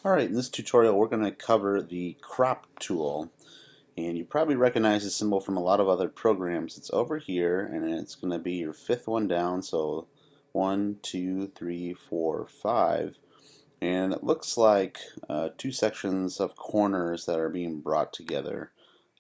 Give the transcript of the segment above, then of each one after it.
Alright, in this tutorial we're going to cover the crop tool, and you probably recognize this symbol from a lot of other programs. It's over here and it's going to be your fifth one down, so 1, 2, 3, 4, 5, and it looks like two sections of corners that are being brought together.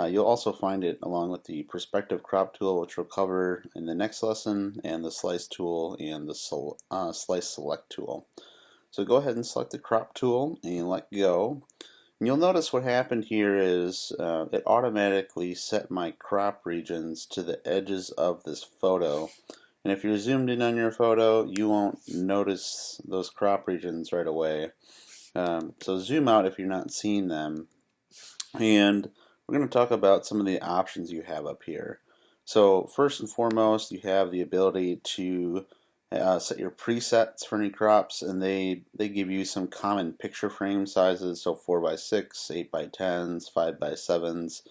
You'll also find it along with the perspective crop tool, which we'll cover in the next lesson, and the slice tool and the slice select tool. So go ahead and select the crop tool and let go. And you'll notice what happened here is it automatically set my crop regions to the edges of this photo. And if you're zoomed in on your photo, you won't notice those crop regions right away. So zoom out if you're not seeing them. And we're going to talk about some of the options you have up here. So first and foremost, you have the ability to set your presets for any crops, and they give you some common picture frame sizes, so 4x6, 8x10s, 5x7s.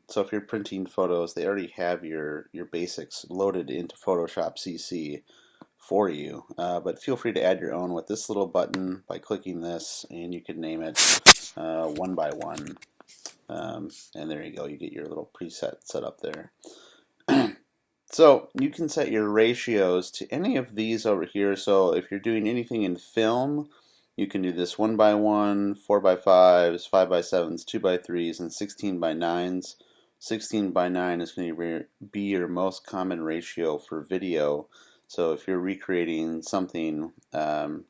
So if you're printing photos, they already have your basics loaded into Photoshop CC for you, but feel free to add your own with this little button by clicking this, and you can name it 1x1. And there you go, you get your little preset set up there. So you can set your ratios to any of these over here. So if you're doing anything in film, you can do this 1x1, 4x5s, 5x7s, 2x3s, and 16x9s. 16x9 is going to be your most common ratio for video. So if you're recreating something in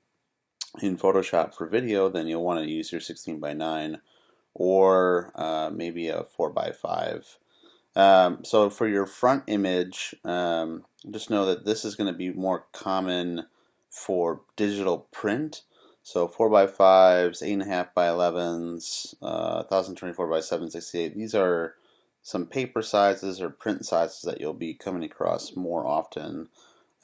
Photoshop for video, then you'll want to use your 16x9 or maybe a 4x5. So for your front image, just know that this is going to be more common for digital print. So 4x5s, 8.5x11s, 1024x768. These are some paper sizes or print sizes that you'll be coming across more often.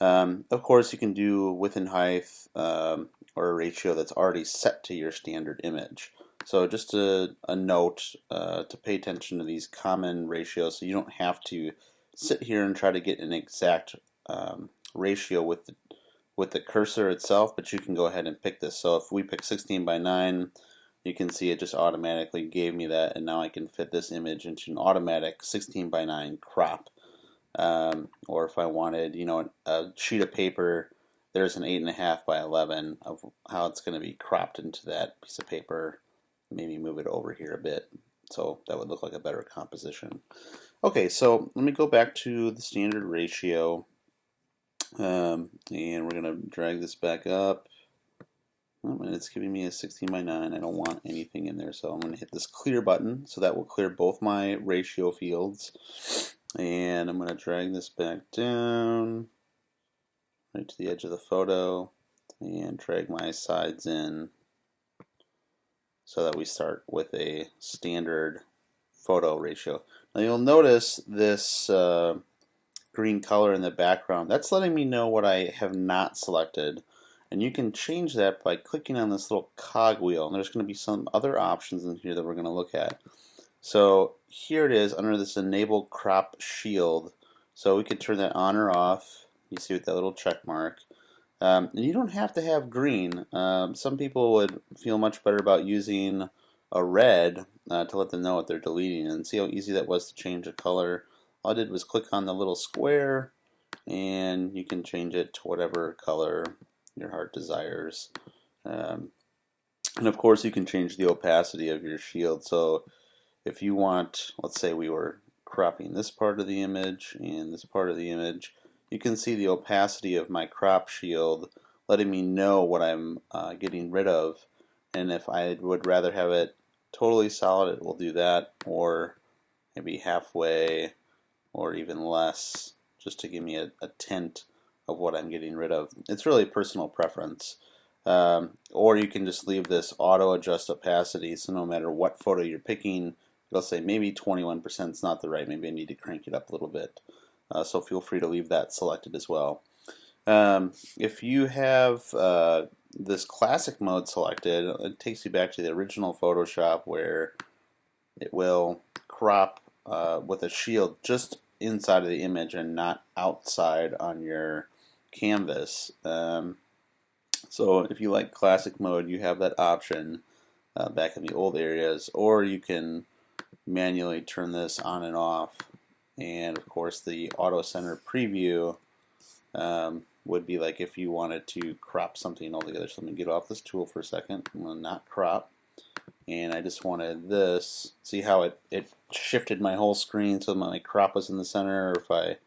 Of course, you can do width and height or a ratio that's already set to your standard image. So just a note to pay attention to these common ratios, so you don't have to sit here and try to get an exact ratio with the cursor itself, but you can go ahead and pick this. So if we pick 16x9, you can see it just automatically gave me that, and now I can fit this image into an automatic 16x9 crop. Or if I wanted, a sheet of paper, there's an 8.5x11 of how it's going to be cropped into that piece of paper. Maybe move it over here a bit, so that would look like a better composition. Okay, so let me go back to the standard ratio, and we're going to drag this back up. And it's giving me a 16x9. I don't want anything in there, so I'm going to hit this clear button, so that will clear both my ratio fields. And I'm going to drag this back down right to the edge of the photo and drag my sides in, so that we start with a standard photo ratio. Now you'll notice this green color in the background. That's letting me know what I have not selected. And you can change that by clicking on this little cog wheel. And there's going to be some other options in here that we're going to look at. So here it is under this Enable Crop Shield. So we could turn that on or off. You see with that little check mark. And you don't have to have green. Some people would feel much better about using a red to let them know what they're deleting. And see how easy that was to change the color. All I did was click on the little square, and you can change it to whatever color your heart desires. And of course you can change the opacity of your shield. So if you want, let's say we were cropping this part of the image and this part of the image, you can see the opacity of my crop shield letting me know what I'm getting rid of. And if I would rather have it totally solid, it will do that, or maybe halfway or even less, just to give me a tint of what I'm getting rid of. It's really personal preference. Or you can just leave this auto adjust opacity, so no matter what photo you're picking, it'll say maybe 21% is not the right, maybe I need to crank it up a little bit. So feel free to leave that selected as well. If you have this classic mode selected, it takes you back to the original Photoshop where it will crop with a shield just inside of the image and not outside on your canvas. So if you like classic mode, you have that option back in the old areas, or you can manually turn this on and off. And of course the auto center preview would be like if you wanted to crop something altogether. So let me get off this tool for a second. I'm going to not crop. And I just wanted this. See how it shifted my whole screen so my crop was in the center, or if I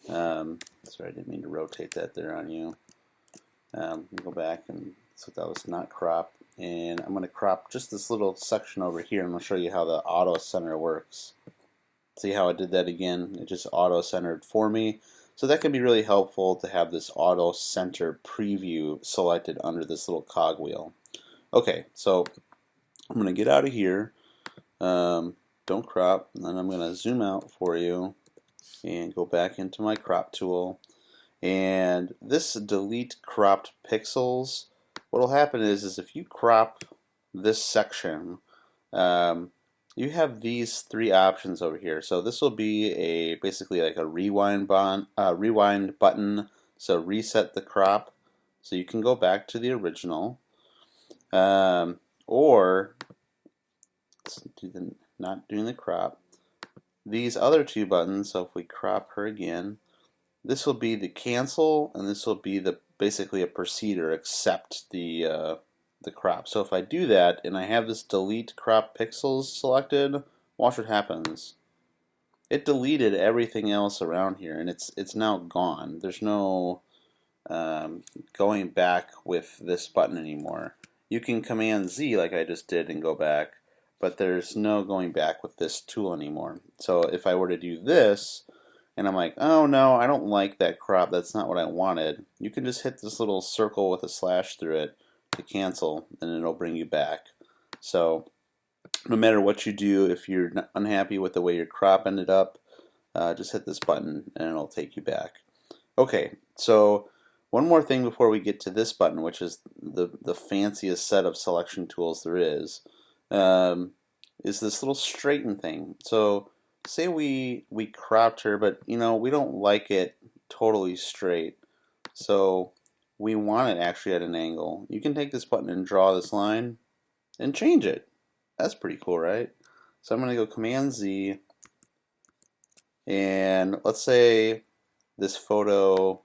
sorry, I didn't mean to rotate that there on you. Go back, and so that was not cropped. And I'm going to crop just this little section over here, and I'm going to show you how the auto center works. See how I did that again? It just auto centered for me. So that can be really helpful to have this auto center preview selected under this little cogwheel. Okay, so I'm going to get out of here. Don't crop, and then I'm going to zoom out for you and go back into my crop tool. And this delete cropped pixels, what will happen is if you crop this section, you have these three options over here. So this will be basically like a rewind button. So reset the crop, so you can go back to the original, or not doing the crop. These other two buttons. So if we crop her again, this will be the cancel, and this will be basically a proceed or accept the crop. So if I do that and I have this delete crop pixels selected, watch what happens. It deleted everything else around here, and it's now gone. There's no going back with this button anymore. You can Command Z like I just did and go back, but there's no going back with this tool anymore. So if I were to do this, and I'm like, oh no, I don't like that crop, that's not what I wanted, you can just hit this little circle with a slash through it to cancel, and it'll bring you back. So no matter what you do, if you're unhappy with the way your crop ended up, just hit this button and it'll take you back. Okay, so one more thing before we get to this button, which is the fanciest set of selection tools there is this little straighten thing. So say we cropped her, but we don't like it totally straight, so we want it actually at an angle. You can take this button and draw this line and change it. That's pretty cool, right? So I'm going to go Command Z, and let's say this photo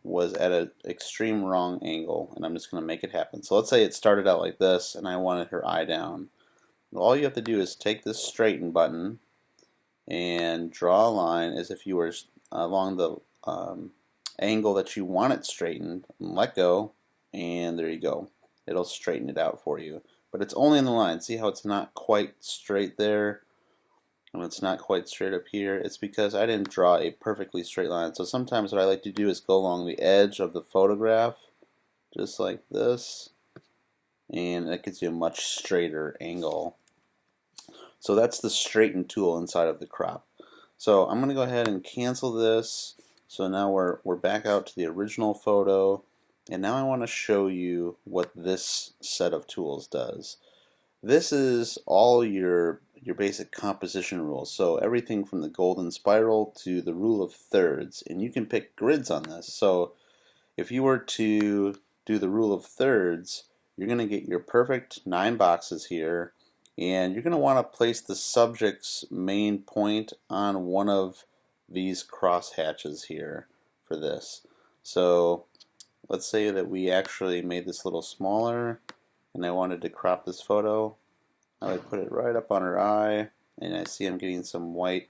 was at an extreme wrong angle, and I'm just going to make it happen. So let's say it started out like this and I wanted her eye down. All you have to do is take this straighten button and draw a line as if you were along the angle that you want it straightened, and let go, and there you go. It'll straighten it out for you. But it's only in the line. See how it's not quite straight there? And it's not quite straight up here. It's because I didn't draw a perfectly straight line. So sometimes what I like to do is go along the edge of the photograph, just like this, and that gives you a much straighter angle. So that's the straighten tool inside of the crop. So I'm going to go ahead and cancel this. So now we're back out to the original photo, and now I want to show you what this set of tools does. This is all your basic composition rules. So everything from the golden spiral to the rule of thirds, and you can pick grids on this. So if you were to do the rule of thirds, you're going to get your perfect 9 boxes here, and you're going to want to place the subject's main point on one of these cross hatches here for this. So let's say that we actually made this a little smaller, and I wanted to crop this photo. I would put it right up on her eye, and I see I'm getting some white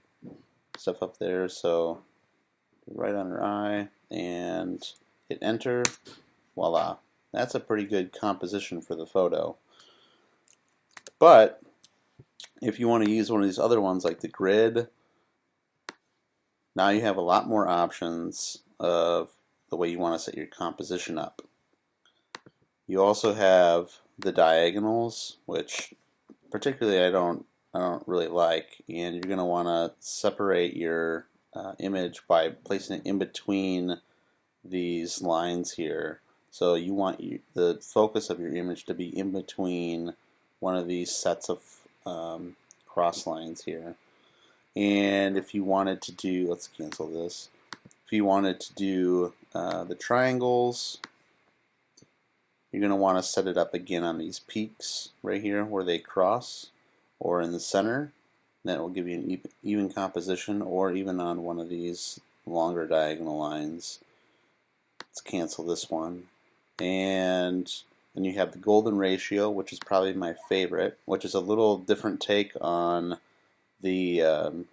stuff up there, so right on her eye, and hit enter. Voila. That's a pretty good composition for the photo. But if you want to use one of these other ones like the grid, now you have a lot more options of the way you want to set your composition up. You also have the diagonals, which particularly I don't really like, and you're going to want to separate your image by placing it in between these lines here. So you want the focus of your image to be in between one of these sets of cross lines here. And if you wanted to do, let's cancel this. If you wanted to do the triangles, You're going to want to set it up again on these peaks right here where they cross, or in the center. That will give you an even composition, or even on one of these longer diagonal lines. Let's cancel this one. And then you have the golden ratio, which is probably my favorite, which is a little different take on the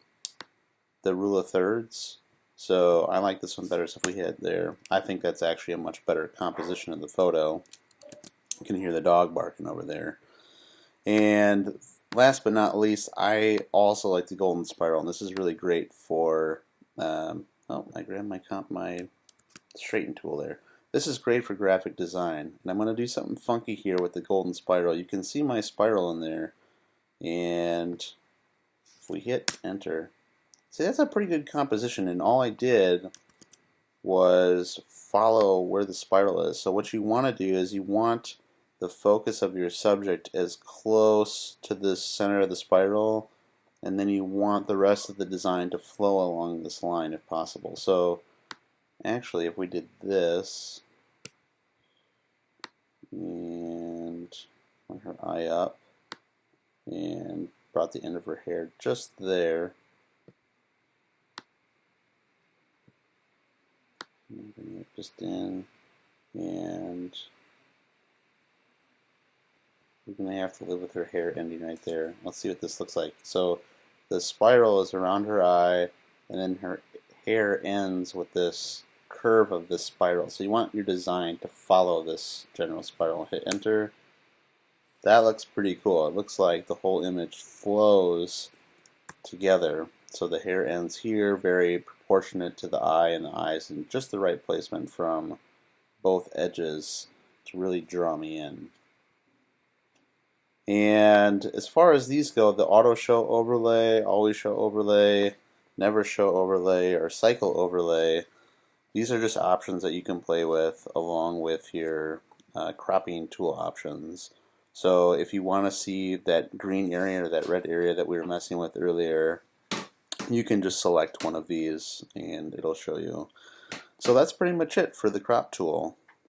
rule of thirds. So I like this one better. So if we hit there, I think that's actually a much better composition of the photo. You can hear the dog barking over there. And last but not least, I also like the golden spiral, and this is really great for. Oh, I grabbed my straighten tool there. This is great for graphic design, and I'm going to do something funky here with the golden spiral. You can see my spiral in there, and if we hit enter, see, that's a pretty good composition, and all I did was follow where the spiral is. So what you want to do is you want the focus of your subject as close to the center of the spiral, and then you want the rest of the design to flow along this line if possible. So actually, if we did this and put her eye up and brought the end of her hair just there, bring it just in, and we're going to have to live with her hair ending right there. Let's see what this looks like. So the spiral is around her eye, and then her hair ends with this curve of this spiral. So you want your design to follow this general spiral. Hit enter. That looks pretty cool. It looks like the whole image flows together. So the hair ends here, very proportionate to the eye, and the eyes in just the right placement from both edges to really draw me in. And as far as these go, the auto show overlay, always show overlay, never show overlay, or cycle overlay, these are just options that you can play with along with your cropping tool options. So if you want to see that green area or that red area that we were messing with earlier, you can just select one of these and it'll show you. So that's pretty much it for the crop tool.